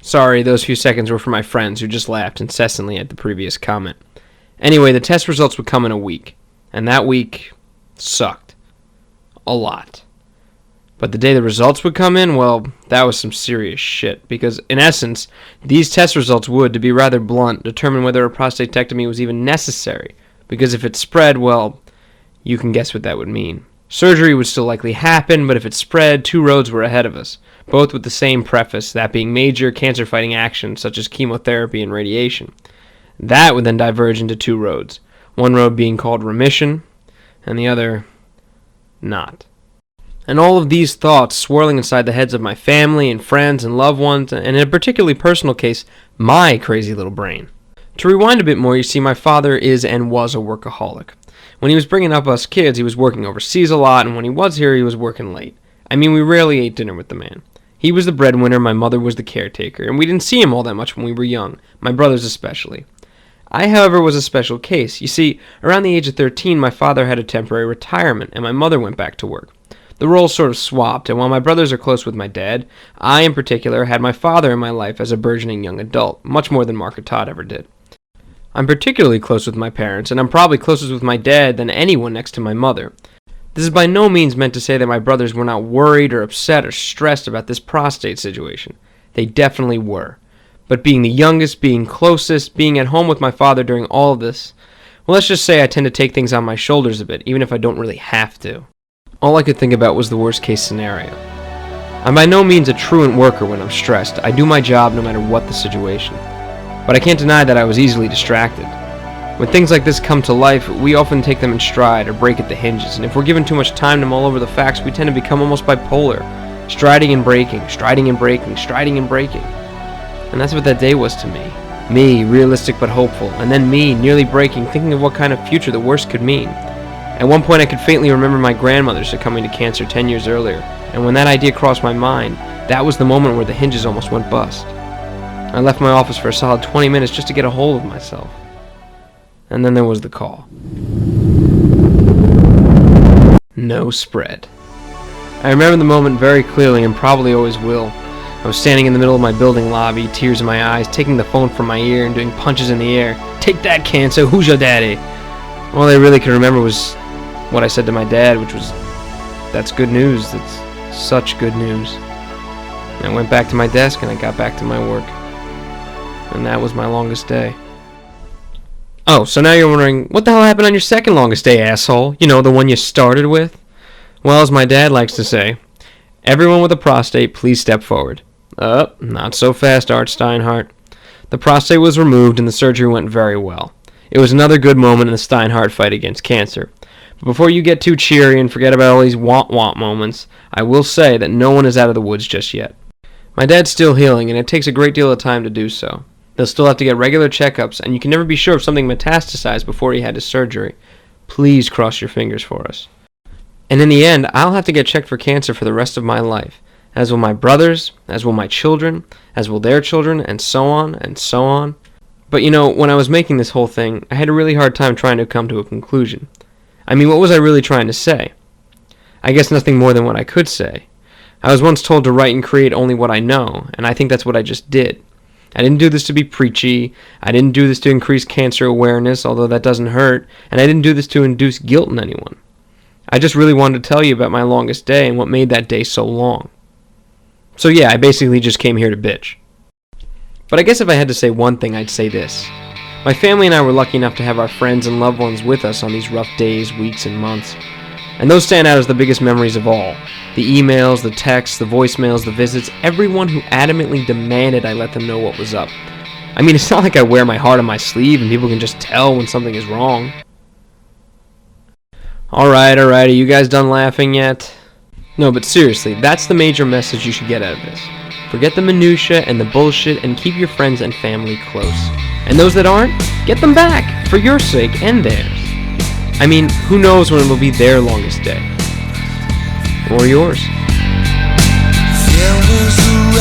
Sorry, those few seconds were for my friends who just laughed incessantly at the previous comment. Anyway, the test results would come in a week, and that week sucked. A lot. But the day the results would come in, well, that was some serious shit, because in essence, these test results would, to be rather blunt, determine whether a prostatectomy was even necessary, because if it spread, well, you can guess what that would mean. Surgery would still likely happen, but if it spread, two roads were ahead of us, both with the same preface, that being major cancer-fighting actions such as chemotherapy and radiation. That would then diverge into two roads, one road being called remission, and the other, not. And all of these thoughts swirling inside the heads of my family and friends and loved ones, and in a particularly personal case, my crazy little brain. To rewind a bit more, you see, my father is and was a workaholic. When he was bringing up us kids, he was working overseas a lot, and when he was here, he was working late. I mean, we rarely ate dinner with the man. He was the breadwinner, my mother was the caretaker, and we didn't see him all that much when we were young, my brothers especially. I, however, was a special case. You see, around the age of 13, my father had a temporary retirement, and my mother went back to work. The roles sort of swapped, and while my brothers are close with my dad, I, in particular, had my father in my life as a burgeoning young adult, much more than Mark or Todd ever did. I'm particularly close with my parents, and I'm probably closest with my dad than anyone next to my mother. This is by no means meant to say that my brothers were not worried or upset or stressed about this prostate situation. They definitely were. But being the youngest, being closest, being at home with my father during all of this, well, let's just say I tend to take things on my shoulders a bit, even if I don't really have to. All I could think about was the worst case scenario. I'm by no means a truant worker when I'm stressed. I do my job no matter what the situation. But I can't deny that I was easily distracted. When things like this come to life, we often take them in stride or break at the hinges, and if we're given too much time to mull over the facts, we tend to become almost bipolar, striding and breaking, striding and breaking, striding and breaking. And that's what that day was to me. Me, realistic but hopeful, and then me, nearly breaking, thinking of what kind of future the worst could mean. At one point I could faintly remember my grandmother succumbing to cancer 10 years earlier, and when that idea crossed my mind, that was the moment where the hinges almost went bust. I left my office for a solid 20 minutes just to get a hold of myself. And then there was the call. No spread. I remember the moment very clearly and probably always will. I was standing in the middle of my building lobby, tears in my eyes, taking the phone from my ear and doing punches in the air. Take that, cancer, who's your daddy? All I really could remember was what I said to my dad, which was, that's good news, that's such good news. And I went back to my desk and I got back to my work. And that was my longest day. Oh, so now you're wondering, what the hell happened on your second longest day, asshole? You know, the one you started with? Well, as my dad likes to say, everyone with a prostate, please step forward. Not so fast, Art Steinhardt. The prostate was removed and the surgery went very well. It was another good moment in the Steinhardt fight against cancer. But before you get too cheery and forget about all these want moments, I will say that no one is out of the woods just yet. My dad's still healing, and it takes a great deal of time to do so. They'll still have to get regular checkups, and you can never be sure if something metastasized before he had his surgery. Please cross your fingers for us. And in the end, I'll have to get checked for cancer for the rest of my life, as will my brothers, as will my children, as will their children, and so on, and so on. But you know, when I was making this whole thing, I had a really hard time trying to come to a conclusion. I mean, what was I really trying to say? I guess nothing more than what I could say. I was once told to write and create only what I know, and I think that's what I just did. I didn't do this to be preachy, I didn't do this to increase cancer awareness, although that doesn't hurt, and I didn't do this to induce guilt in anyone. I just really wanted to tell you about my longest day and what made that day so long. So yeah, I basically just came here to bitch. But I guess if I had to say one thing, I'd say this. My family and I were lucky enough to have our friends and loved ones with us on these rough days, weeks, and months. And those stand out as the biggest memories of all. The emails, the texts, the voicemails, the visits, everyone who adamantly demanded I let them know what was up. I mean, it's not like I wear my heart on my sleeve and people can just tell when something is wrong. Alright, are you guys done laughing yet? No, but seriously, that's the major message you should get out of this. Forget the minutia and the bullshit and keep your friends and family close. And those that aren't, get them back, for your sake and theirs. I mean, who knows when it'll be their longest day? Or yours. There was a